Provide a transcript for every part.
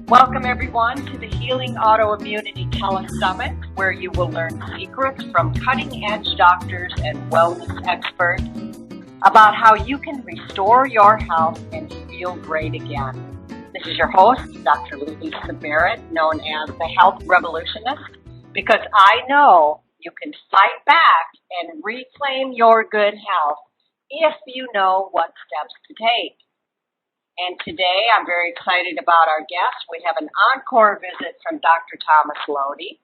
Welcome everyone to the Healing Autoimmunity Summit, where you will learn secrets from cutting-edge doctors and wellness experts about how you can restore your health and feel great again. This is your host, Dr. Lisa Barrett, known as the Health Revolutionist, because I know you can fight back and reclaim your good health if you know what steps to take. And today, I'm very excited about our guest. We have an encore visit from Dr. Thomas Lodi.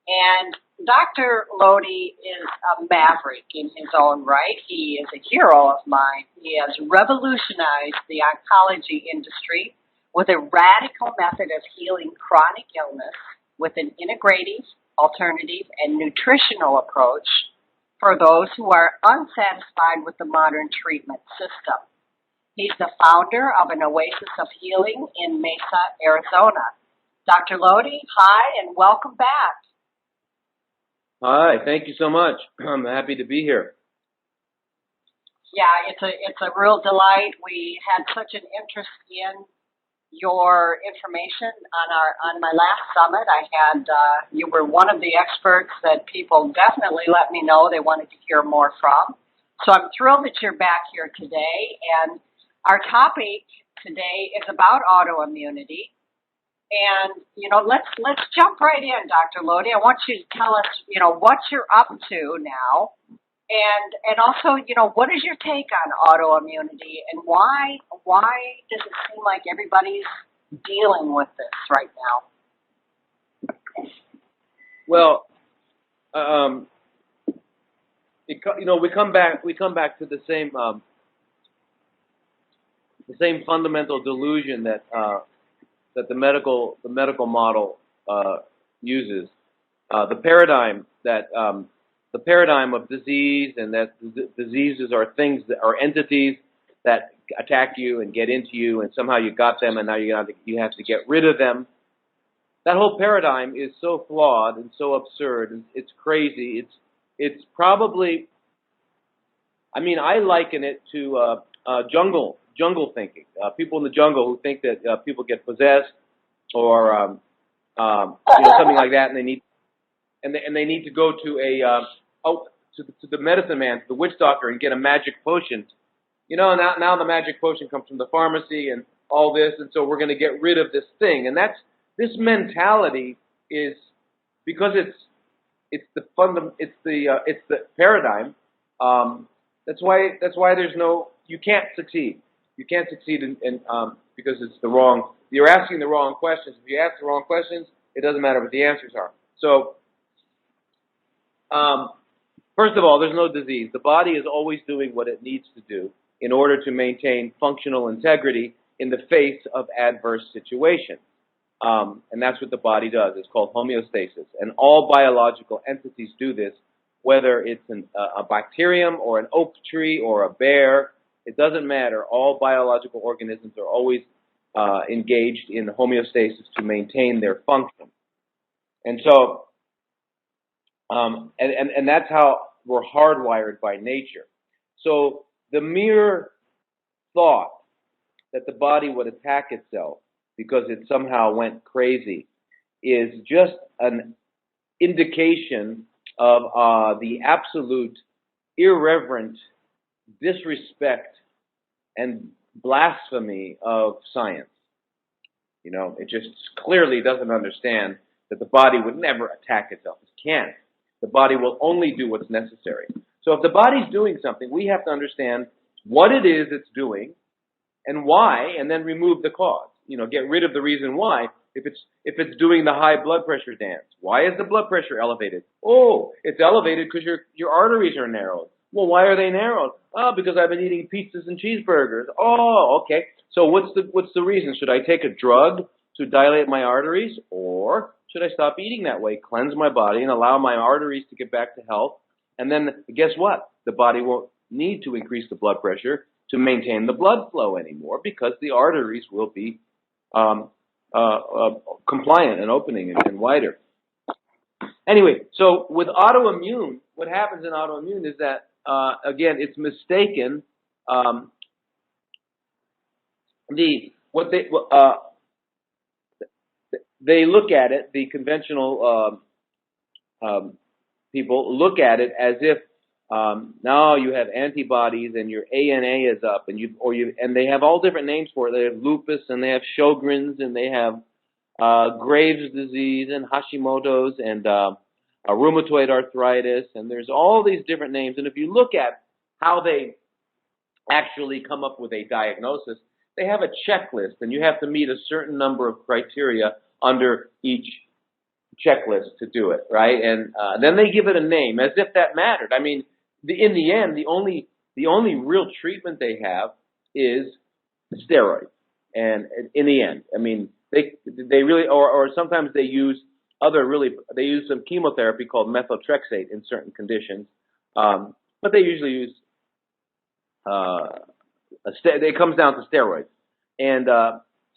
And Dr. Lodi is a maverick in his own right. He is a hero of mine. He has revolutionized the oncology industry with a radical method of healing chronic illness with an integrative, alternative, and nutritional approach for those who are unsatisfied with the modern treatment system. He's the founder of an oasis of healing in Mesa, Arizona. Dr. Lodi, hi, and welcome back. Hi, thank you so much. I'm happy to be here. Yeah, it's a real delight. We had such an interest in your information on my last summit. I had you were one of the experts that people definitely let me know they wanted to hear more from. So I'm thrilled that you're back here today, and our topic today is about autoimmunity, and let's jump right in, Dr. Lodi. I want you to tell us, what you're up to now, and also, what is your take on autoimmunity, and why does it seem like everybody's dealing with this right now? Well, we come back to the same fundamental delusion that the medical model uses. The paradigm of disease, and that diseases are things that are entities that attack you and get into you, and somehow you got them, and now you have to get rid of them. That whole paradigm is so flawed and so absurd, and it's crazy. It's probably, I liken it to jungle thinking. People in the jungle who think that people get possessed or something like that, and they need to go to the medicine man, to the witch doctor, and get a magic potion. Now the magic potion comes from the pharmacy and all this, and so we're going to get rid of this thing. And this mentality is, because it's the paradigm. That's why you can't succeed. You can't succeed because it's the wrong. You're asking the wrong questions. If you ask the wrong questions, it doesn't matter what the answers are. So, first of all, there's no disease. The body is always doing what it needs to do in order to maintain functional integrity in the face of adverse situations. And that's what the body does. It's called homeostasis. And all biological entities do this, whether it's a bacterium or an oak tree or a bear. It doesn't matter. All biological organisms are always engaged in homeostasis to maintain their function. And so, and that's how we're hardwired by nature. So the mere thought that the body would attack itself because it somehow went crazy is just an indication of the absolute irreverent disrespect and blasphemy of science. It just clearly doesn't understand that the body would never attack itself. It can't. The body will only do what's necessary. So if the body's doing something, we have to understand what it is it's doing and why, and then remove the cause. Get rid of the reason why. If it's doing the high blood pressure dance, why is the blood pressure elevated? Oh, it's elevated because your arteries are narrowed. Well, why are they narrowed? Oh, because I've been eating pizzas and cheeseburgers. Oh, okay. So what's the reason? Should I take a drug to dilate my arteries, or should I stop eating that way, cleanse my body, and allow my arteries to get back to health? And then guess what? The body won't need to increase the blood pressure to maintain the blood flow anymore, because the arteries will be compliant and opening and wider. Anyway, so with autoimmune, what happens in autoimmune is that, again, it's mistaken. they look at it, the conventional people look at it as if now you have antibodies and your ANA is up, and and they have all different names for it. They have lupus, and they have Sjogren's, and they have Graves' disease, and Hashimoto's, and rheumatoid arthritis, and there's all these different names. And if you look at how they actually come up with a diagnosis, they have a checklist, and you have to meet a certain number of criteria under each checklist to do it, right? And then they give it a name, as if that mattered. I mean, in the end, the only real treatment they have is steroids. And in the end, I mean, they really, or sometimes they use they use some chemotherapy called methotrexate in certain conditions, but they usually use it comes down to steroids. And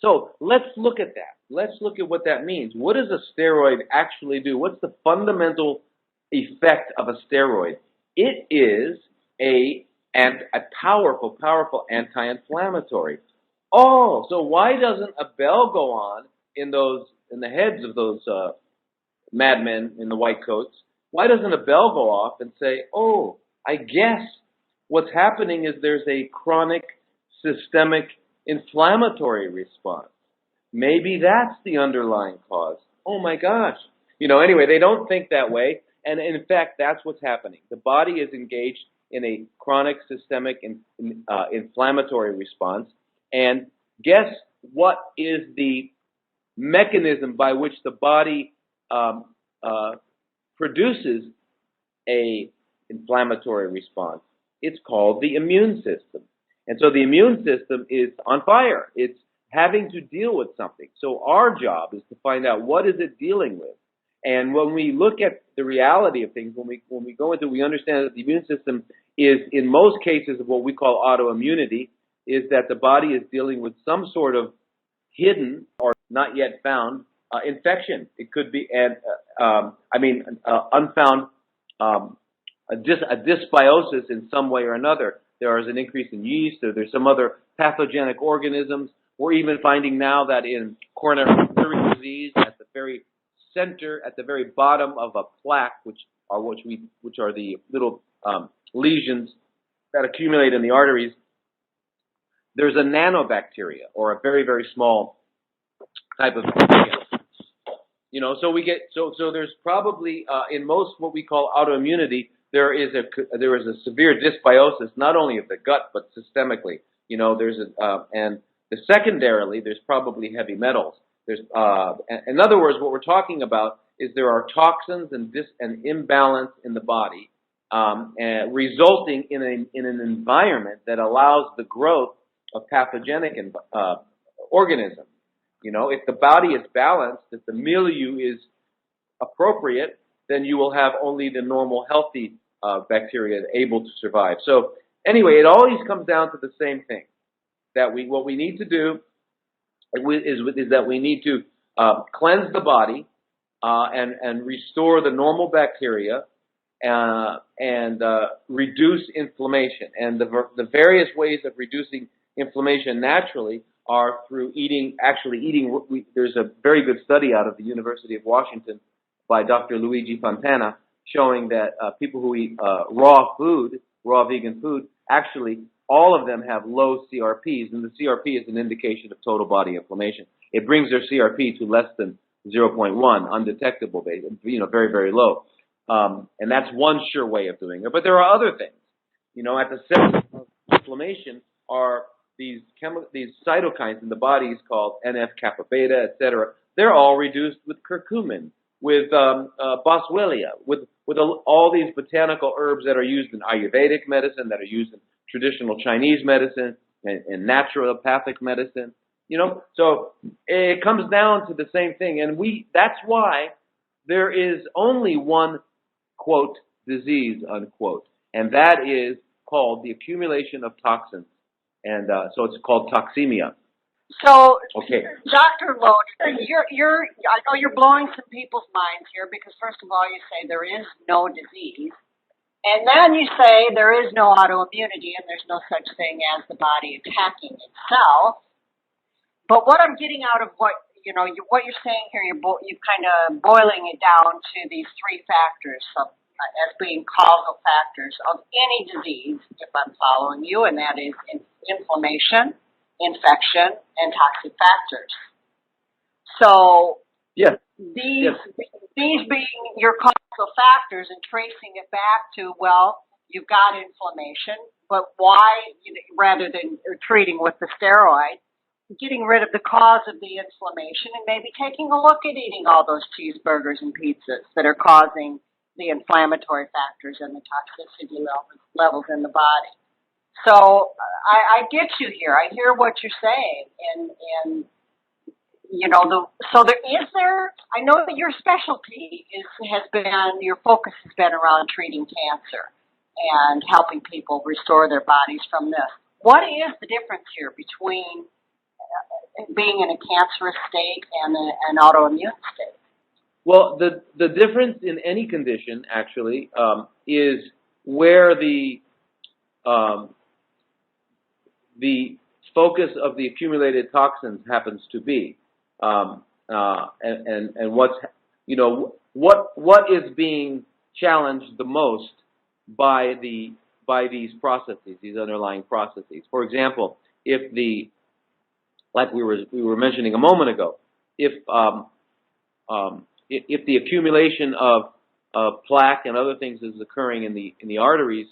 so let's look at that. Let's look at what that means. What does a steroid actually do? What's the fundamental effect of a steroid? It is a powerful, powerful anti-inflammatory. Oh, so why doesn't a bell go on in the heads of those madmen in the white coats? Why doesn't a bell go off and say, oh, I guess what's happening is there's a chronic systemic inflammatory response. Maybe that's the underlying cause. Oh my gosh. Anyway, they don't think that way. And in fact, that's what's happening. The body is engaged in a chronic systemic inflammatory response. And guess what is the mechanism by which the body produces a inflammatory response? It's called the immune system. And so the immune system is on fire. It's having to deal with something. So our job is to find out what is it dealing with. And when we look at the reality of things, when we go into it, we understand that the immune system is, in most cases, what we call autoimmunity, is that the body is dealing with some sort of hidden or not yet found infection. It could be unfound a dysbiosis in some way or another. There is an increase in yeast, or there's some other pathogenic organisms. We're even finding now that in coronary artery disease, at the very center, at the very bottom of a plaque, which are the little lesions that accumulate in the arteries, there's a nanobacteria, or a very, very small type of bacteria. So there's probably in most what we call autoimmunity, there is a severe dysbiosis, not only of the gut but systemically. And secondarily, there's probably heavy metals. In other words, what we're talking about is there are toxins and imbalance in the body, resulting in an environment that allows the growth of pathogenic organisms. If the body is balanced, if the milieu is appropriate, then you will have only the normal healthy bacteria able to survive. So anyway, it always comes down to the same thing, that what we need to do is that we need to cleanse the body and restore the normal bacteria and reduce inflammation. And the various ways of reducing inflammation naturally are through eating. There's a very good study out of the University of Washington by Dr. Luigi Fontana showing that people who eat raw vegan food, actually all of them have low CRPs, and the CRP is an indication of total body inflammation. It brings their CRP to less than 0.1, undetectable, very, very low. And that's one sure way of doing it. But there are other things. At the center of inflammation are these cytokines in the body called NF-kappa beta, etc. They're all reduced with curcumin, with boswellia, with all these botanical herbs that are used in Ayurvedic medicine, that are used in traditional Chinese medicine and naturopathic medicine. So it comes down to the same thing, and that's why there is only one, quote, disease, unquote, and that is called the accumulation of toxins, and so it's called toxemia. So, okay. Dr. Lodi, I know you're blowing some people's minds here, because first of all, you say there is no disease, and then you say there is no autoimmunity, and there's no such thing as the body attacking itself. But what I'm getting out of what what you're saying here, you're kind of boiling it down to these three factors as being causal factors of any disease, if I'm following you, and that is inflammation, infection, and toxic factors. So Yes. these being your causal factors and tracing it back to, well, you've got inflammation, but why, rather than treating with the steroid, getting rid of the cause of the inflammation and maybe taking a look at eating all those cheeseburgers and pizzas that are causing the inflammatory factors and the toxicity levels in the body. So I get you here. I hear what you're saying, and so I know that your specialty your focus has been around treating cancer and helping people restore their bodies from this. What is the difference here between being in a cancerous state and an autoimmune state? Well, the difference in any condition actually is where the focus of the accumulated toxins happens to be, and what is being challenged the most by these processes, these underlying processes. For example, like we were mentioning a moment ago, if the accumulation of plaque and other things is occurring in the arteries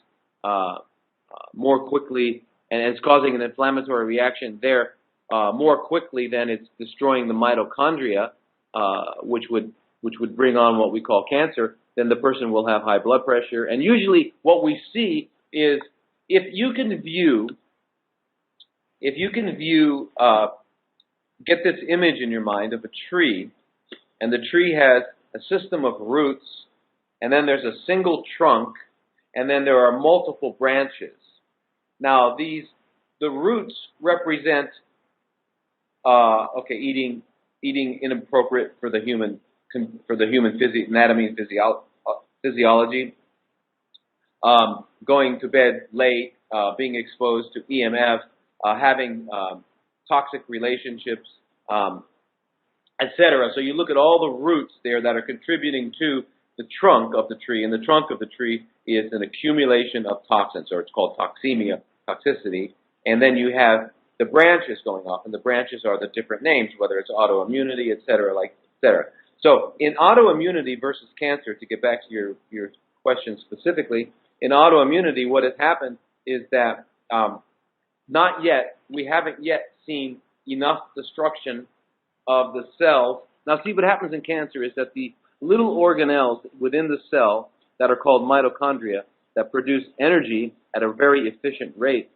more quickly, and it's causing an inflammatory reaction there more quickly than it's destroying the mitochondria, which would bring on what we call cancer, then the person will have high blood pressure. And usually what we see is if you can view, get this image in your mind of a tree, and the tree has a system of roots, and then there's a single trunk, and then there are multiple branches. Now the roots represent eating inappropriate for the human anatomy and physiology, going to bed late, being exposed to EMF, having toxic relationships, etc. So you look at all the roots there that are contributing to the trunk of the tree, and the trunk of the tree is an accumulation of toxins, or it's called toxicity. And then you have the branches going off, and the branches are the different names, whether it's autoimmunity, etc. So in autoimmunity versus cancer, to get back to your question specifically, in autoimmunity, what has happened is that we haven't yet seen enough destruction of the cells. Now, see, what happens in cancer is that the little organelles within the cell that are called mitochondria that produce energy at a very efficient rate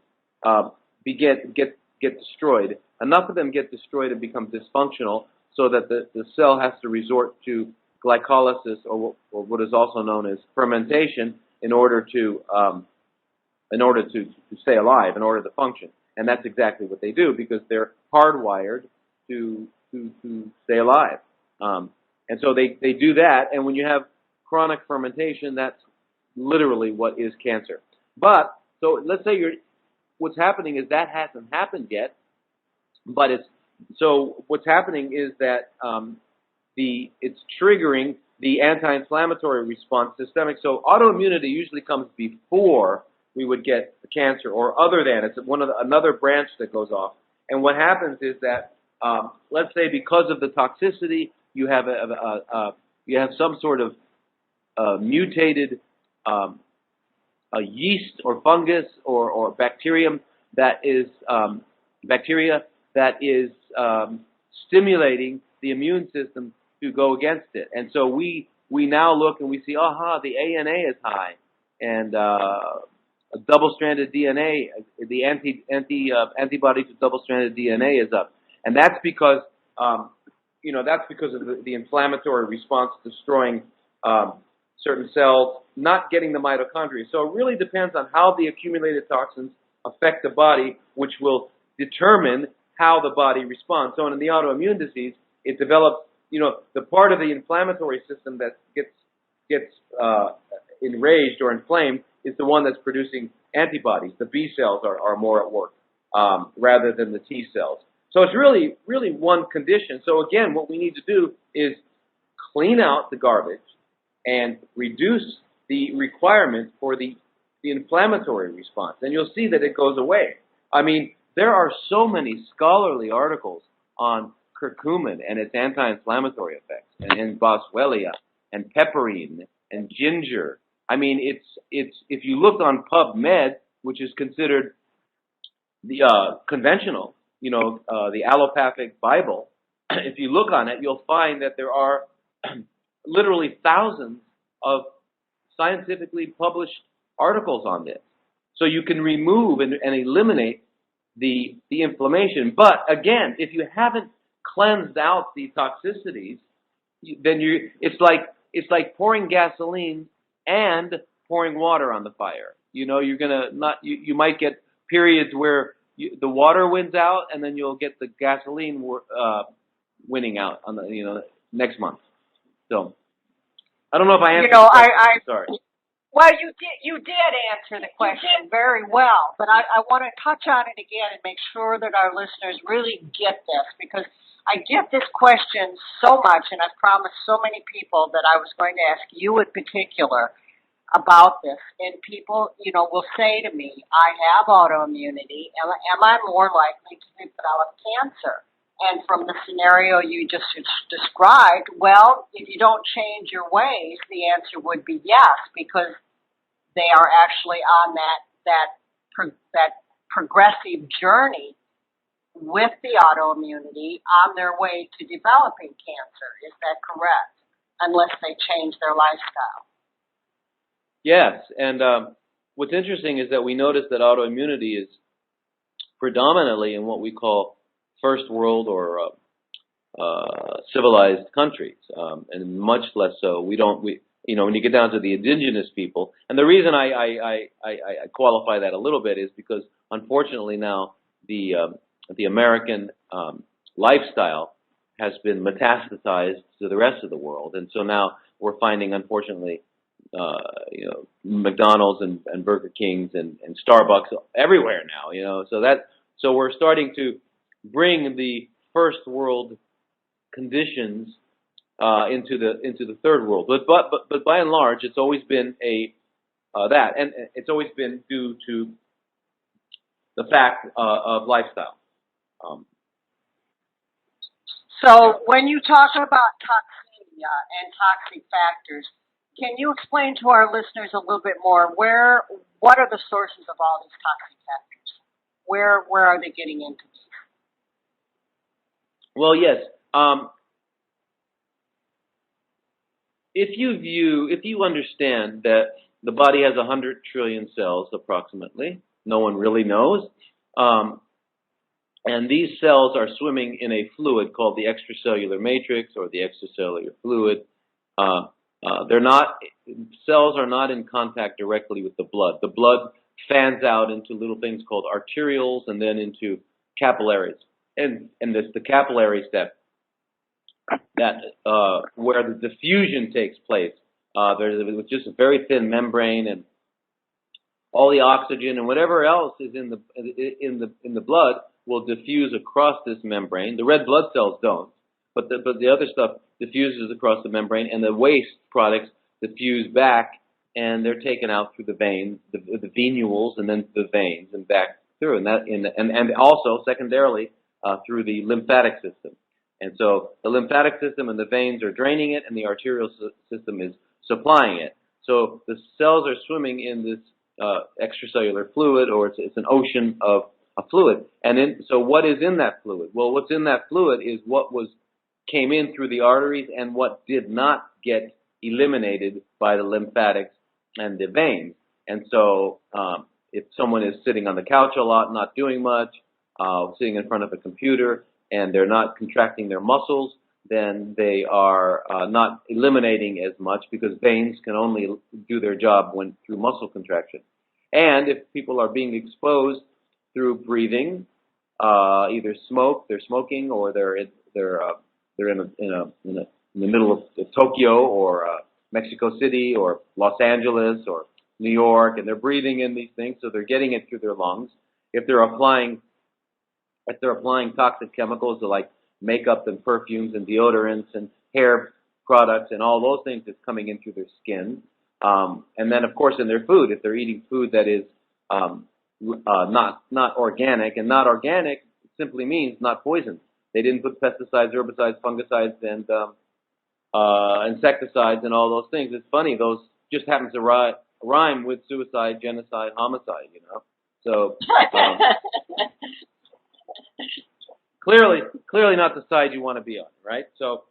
get destroyed. Enough of them get destroyed and become dysfunctional so that the cell has to resort to glycolysis, or what is also known as fermentation, in order to stay alive, in order to function. And that's exactly what they do, because they're hardwired to stay alive. And so they do that, and when you have chronic fermentation, that's literally what is cancer. But, so let's say what's happening is that hasn't happened yet, but what's happening is that it's triggering the anti-inflammatory response systemic. So autoimmunity usually comes before we would get the cancer, or other than. It's another branch that goes off. And what happens is that, let's say because of the toxicity, you have some sort of mutated a yeast or fungus or bacteria that is stimulating the immune system to go against it. And so we now look and we see, the ANA is high, and a double-stranded DNA, the antibody to double-stranded DNA is up, and that's because of the inflammatory response destroying certain cells, not getting the mitochondria. So it really depends on how the accumulated toxins affect the body, which will determine how the body responds. So in the autoimmune disease, it develops, the part of the inflammatory system that gets enraged or inflamed is the one that's producing antibodies. The B cells are more at work rather than the T cells. So it's really, really one condition. So again, what we need to do is clean out the garbage and reduce the requirement for the inflammatory response. And you'll see that it goes away. I mean, there are so many scholarly articles on curcumin and its anti-inflammatory effects, and boswellia, and pepperine, and ginger. I mean, it's if you look on PubMed, which is considered the conventional, the allopathic Bible, if you look on it, you'll find that there are literally thousands of scientifically published articles on this. So you can remove and eliminate the inflammation. But again, if you haven't cleansed out the toxicities, then it's like pouring gasoline and pouring water on the fire. You're gonna not you might get periods where the water wins out, and then you'll get the gasoline winning out on the next month. So I don't know if I answered. Sorry. Well, you did answer the question very well, but I want to touch on it again and make sure that our listeners really get this, because I get this question so much, and I've promised so many people that I was going to ask you in particular about this. And people, will say to me, I have autoimmunity. Am I more likely to develop cancer? And from the scenario you just described, well, if you don't change your ways, the answer would be yes, because they are actually on that progressive journey with the autoimmunity on their way to developing cancer. Is that correct? Unless they change their lifestyle. Yes, and what's interesting is that we notice that autoimmunity is predominantly in what we call first world or civilized countries, and much less so. When you get down to the indigenous people, and the reason I qualify that a little bit is because unfortunately now the American lifestyle has been metastasized to the rest of the world, and so now we're finding, unfortunately, McDonald's and Burger Kings and Starbucks everywhere now. So we're starting to bring the first world conditions into the third world. But by and large, it's always been that, and it's always been due to the fact of lifestyle. So when you talk about toxemia and toxic factors, can you explain to our listeners a little bit more what are the sources of all these toxic factors? Where are they getting into these? Well, yes. If you understand that the body has 100 trillion cells approximately, no one really knows, and these cells are swimming in a fluid called the extracellular matrix or the extracellular fluid. Cells are not in contact directly with the blood. The blood fans out into little things called arterioles and then into capillaries. And this the capillary step where the diffusion takes place. There's just a very thin membrane, and all the oxygen and whatever else is in the blood will diffuse across this membrane. The red blood cells don't, but the other stuff diffuses across the membrane, and the waste products diffuse back, and they're taken out through the veins, the venules, and then the veins and back through, and also secondarily through the lymphatic system. And so the lymphatic system and the veins are draining it, and the arterial system is supplying it. So the cells are swimming in this extracellular fluid, or it's an ocean of a fluid. So what is in that fluid? Well, what's in that fluid is what came in through the arteries and what did not get eliminated by the lymphatics and the veins. And so if someone is sitting on the couch a lot, not doing much, sitting in front of a computer, and they're not contracting their muscles, then they are not eliminating as much, because veins can only do their job through muscle contraction. And if people are being exposed through breathing, either they're smoking, or they're in the middle of Tokyo or Mexico City or Los Angeles or New York, and they're breathing in these things, so they're getting it through their lungs. If they're applying if they're applying toxic chemicals to like makeup and perfumes and deodorants and hair products and all those things that's coming in through their skin. And then, of course, in their food, if they're eating food that is not organic, and not organic simply means not poisoned. They didn't put pesticides, herbicides, fungicides, and insecticides and all those things. It's funny, those just happens to rhyme with suicide, genocide, homicide, you know. So clearly not the side you want to be on, right? So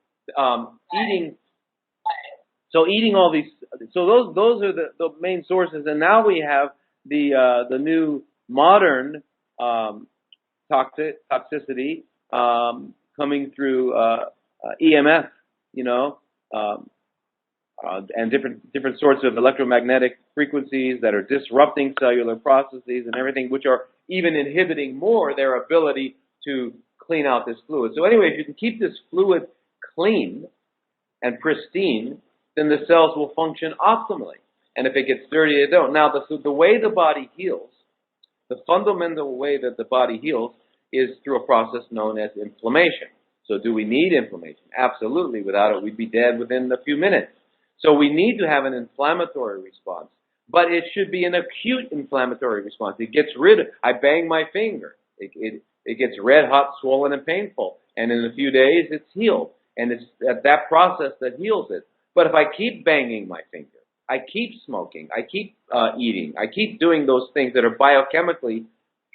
eating all these, so those are the main sources, and now we have the new modern toxicity coming through EMF, you know, and different sorts of electromagnetic frequencies that are disrupting cellular processes and everything, which are even inhibiting more their ability to clean out this fluid. So anyway, if you can keep this fluid clean and pristine, then the cells will function optimally. And if it gets dirty, they don't. Now, the way the body heals, the fundamental way that the body heals is through a process known as inflammation. So do we need inflammation? Absolutely. Without it, we'd be dead within a few minutes. So we need to have an inflammatory response. But it should be an acute inflammatory response. It gets rid of, I bang my finger. It gets red hot, swollen, and painful. And in a few days, it's healed. And it's that process that heals it. But if I keep banging my finger, I keep smoking, I keep eating, I keep doing those things that are biochemically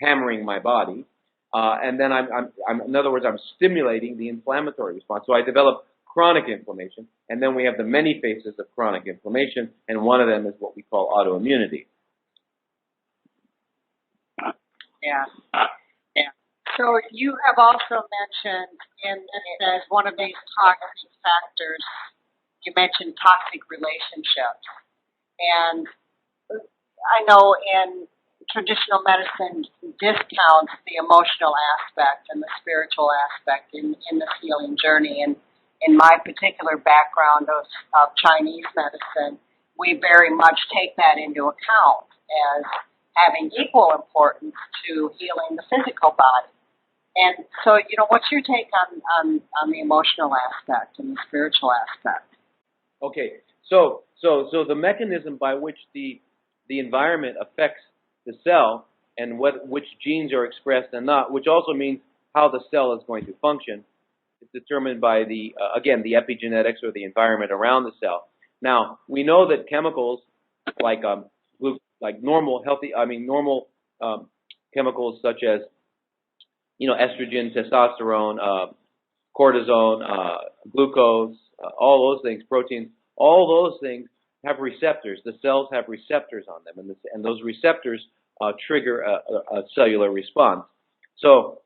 hammering my body, and then in other words, I'm stimulating the inflammatory response. So I develop chronic inflammation, and then we have the many phases of chronic inflammation, and one of them is what we call autoimmunity. Yeah. Yeah. So you have also mentioned as one of these toxic factors, you mentioned toxic relationships. And I know in traditional medicine discounts the emotional aspect and the spiritual aspect in this healing journey. And in my particular background of Chinese medicine, we very much take that into account as having equal importance to healing the physical body. And so, you know, what's your take on the emotional aspect and the spiritual aspect? Okay, so the mechanism by which the environment affects the cell and which genes are expressed and not, which also means how the cell is going to function, is determined by again the epigenetics or the environment around the cell. Now we know that chemicals like normal chemicals such as, you know, estrogen, testosterone, cortisone, glucose, all those things, proteins, all those things have receptors. The cells have receptors on them, and those receptors trigger a cellular response. So,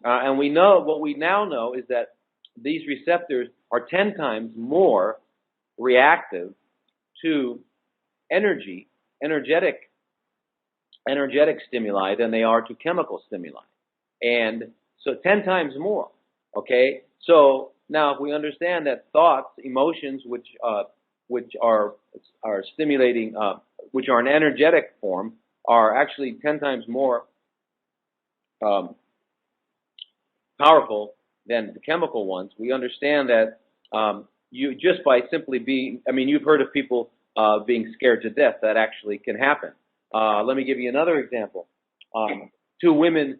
and what we now know is that these receptors are 10 times more reactive to energetic stimuli than they are to chemical stimuli. And so 10 times more, okay? So now if we understand that thoughts, emotions, which are stimulating, which are an energetic form, are actually 10 times more powerful than the chemical ones, we understand that you just by simply being, I mean, you've heard of people being scared to death. That actually can happen. Let me give you another example. Two women,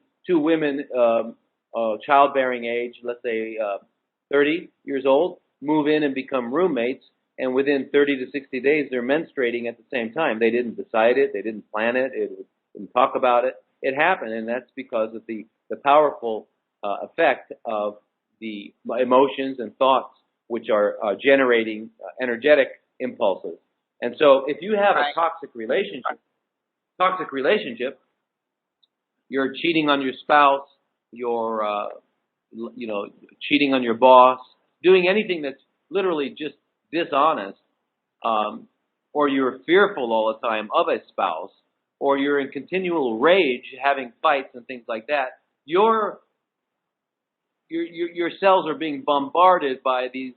childbearing age, let's say 30 years old, move in and become roommates, and within 30 to 60 days, they're menstruating at the same time. They didn't decide it. They didn't plan it. They didn't talk about it. It happened, and that's because of the powerful effect of the emotions and thoughts, which are generating energetic impulses. And so if you have a toxic relationship, you're cheating on your spouse, you're cheating on your boss, doing anything that's literally just dishonest, or you're fearful all the time of a spouse, or you're in continual rage, having fights and things like that, your cells are being bombarded by these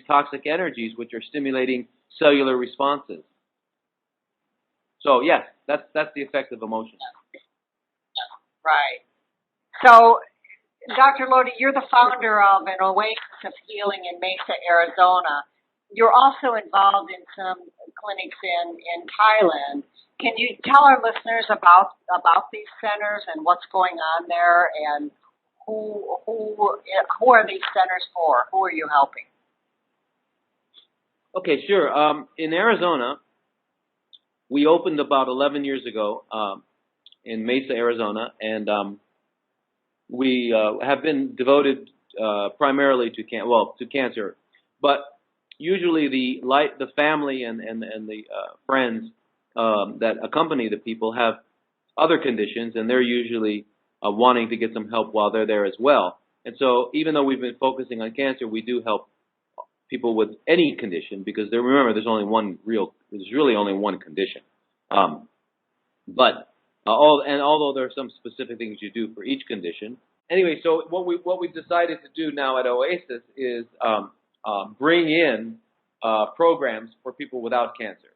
toxic energies, which are stimulating cellular responses. So yes, that's the effect of emotion. Right. So, Dr. Lodi, you're the founder of an Oasis of Healing in Mesa, Arizona. You're also involved in some clinics in Thailand. Can you tell our listeners about these centers and what's going on there, and who are these centers for? Who are you helping? Okay, sure. In Arizona, we opened about 11 years ago in Mesa, Arizona, and we have been devoted primarily to cancer, but usually the family and the friends that accompany the people have other conditions, and they're usually wanting to get some help while they're there as well. And so, even though we've been focusing on cancer, we do help people with any condition, because remember, there's really only one condition. Although there are some specific things you do for each condition. Anyway, so what we've decided to do now at Oasis is bring in programs for people without cancer,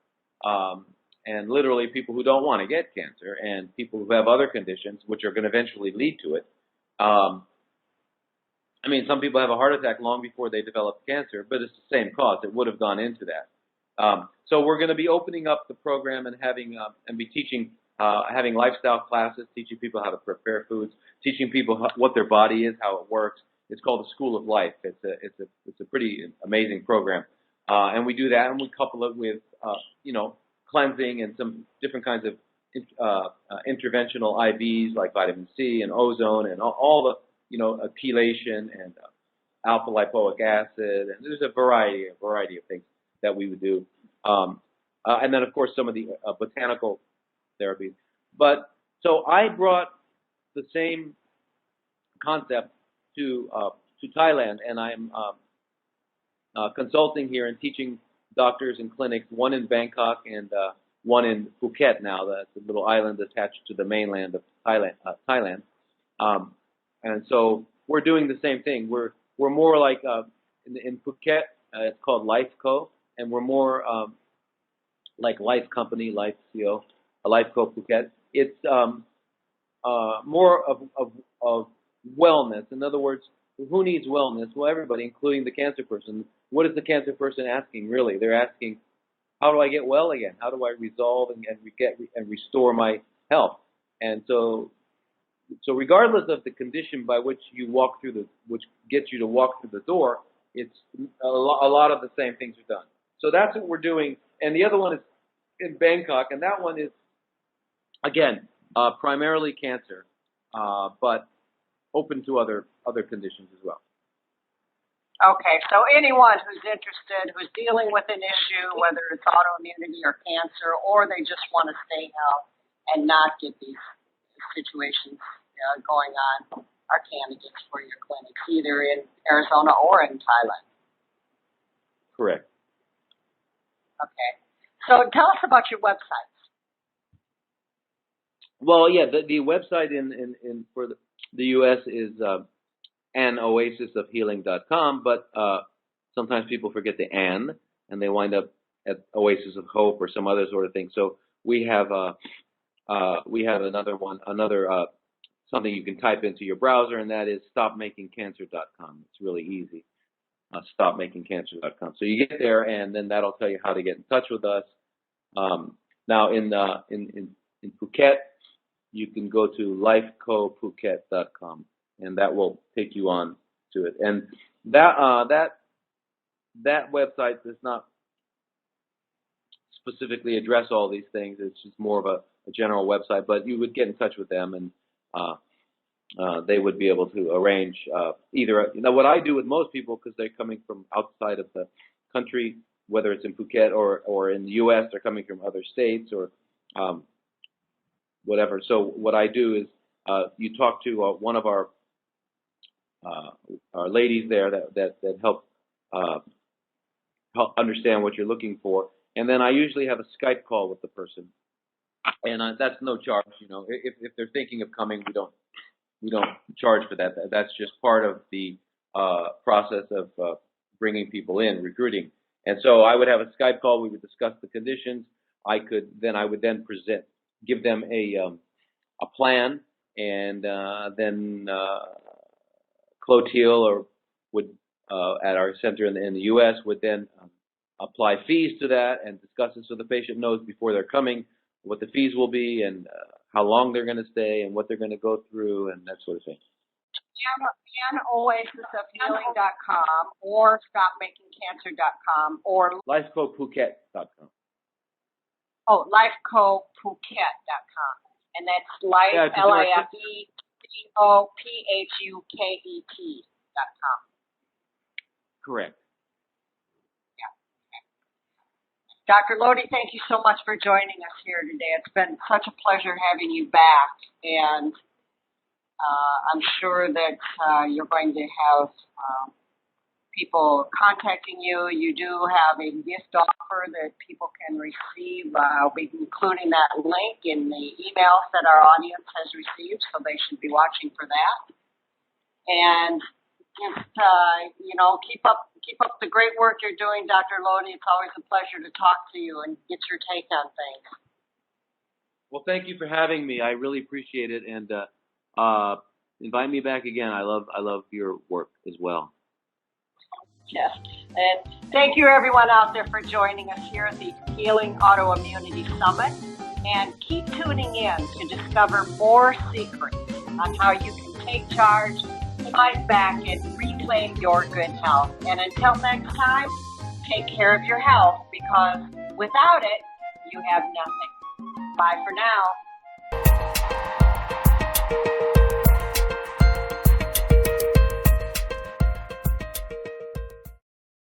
and literally people who don't want to get cancer, and people who have other conditions which are going to eventually lead to it. I mean, some people have a heart attack long before they develop cancer, but it's the same cause. It would have gone into that. So we're going to be opening up the program and be teaching, having lifestyle classes, teaching people how to prepare foods, teaching people what their body is, how it works. It's called the School of Life. It's a pretty amazing program, and we do that, and we couple it with cleansing and some different kinds of interventional IVs like vitamin C and ozone and all the chelation and alpha lipoic acid, and there's a variety of things that we would do, and then of course some of the botanical therapies. But so I brought the same concept to Thailand, and I'm consulting here and teaching doctors in clinics, one in Bangkok and one in Phuket now. That's a little island attached to the mainland of Thailand. And so we're doing the same thing. We're more like in Phuket, it's called Life Co, and we're more like Life Company, Life CO, Life Co Phuket. It's more of wellness. In other words, who needs wellness? Well, everybody, including the cancer person. What is the cancer person asking, really? They're asking, how do I get well again? How do I resolve and restore my health? And so regardless of the condition by which you walk through which gets you to walk through the door, it's a lot of the same things are done. So that's what we're doing. And the other one is in Bangkok, and that one is, again, primarily cancer, but open to other conditions as well. Okay, so anyone who's interested, who's dealing with an issue, whether it's autoimmunity or cancer, or they just want to stay healthy and not get these situations going on, are candidates for your clinics, either in Arizona or in Thailand. Correct. Okay. So tell us about your websites. Well, yeah, the website in for the U.S. is anoasisofhealing.com, but sometimes people forget the and they wind up at Oasis of Hope or some other sort of thing. So we have another one, something you can type into your browser, and that is stopmakingcancer.com. It's really easy. Stopmakingcancer.com. So you get there, and then that'll tell you how to get in touch with us. Now in Phuket, you can go to lifecophuket.com, and that will take you on to it. And that website does not specifically address all these things. It's just more of a general website, but you would get in touch with them, and they would be able to arrange either. What I do with most people, because they're coming from outside of the country, whether it's in Phuket or in the U.S., they're coming from other states or whatever. So what I do is you talk to one of our ladies there that help understand what you're looking for, and then I usually have a Skype call with the person, and that's no charge. If they're thinking of coming, we don't charge for that. That's just part of the process of bringing people in, recruiting. And so I would have a Skype call. We would discuss the conditions. I would then give them a plan and then Clotilde would at our center in the U.S. would then apply fees to that and discuss it so the patient knows before they're coming what the fees will be and how long they're going to stay and what they're going to go through and that sort of thing. And oasisofhealing.com or stopmakingcancer.com or lifecophuket.com. Oh, lifecophuket.com. And that's life, Yeah, LIFECOPHUKET.com. Correct. Dr. Lodi, thank you so much for joining us here today. It's been such a pleasure having you back, and I'm sure that you're going to have people contacting you. You do have a gift offer that people can receive. I'll be including that link in the emails that our audience has received, so they should be watching for that. And just, keep up the great work you're doing, Dr. Lodi. It's always a pleasure to talk to you and get your take on things. Well, thank you for having me. I really appreciate it, and invite me back again. I love your work as well. Yes, and thank you everyone out there for joining us here at the Healing Autoimmunity Summit. And keep tuning in to discover more secrets on how you can take charge, fight back, and reclaim your good health. And until next time, take care of your health, because without it, you have nothing. Bye for now.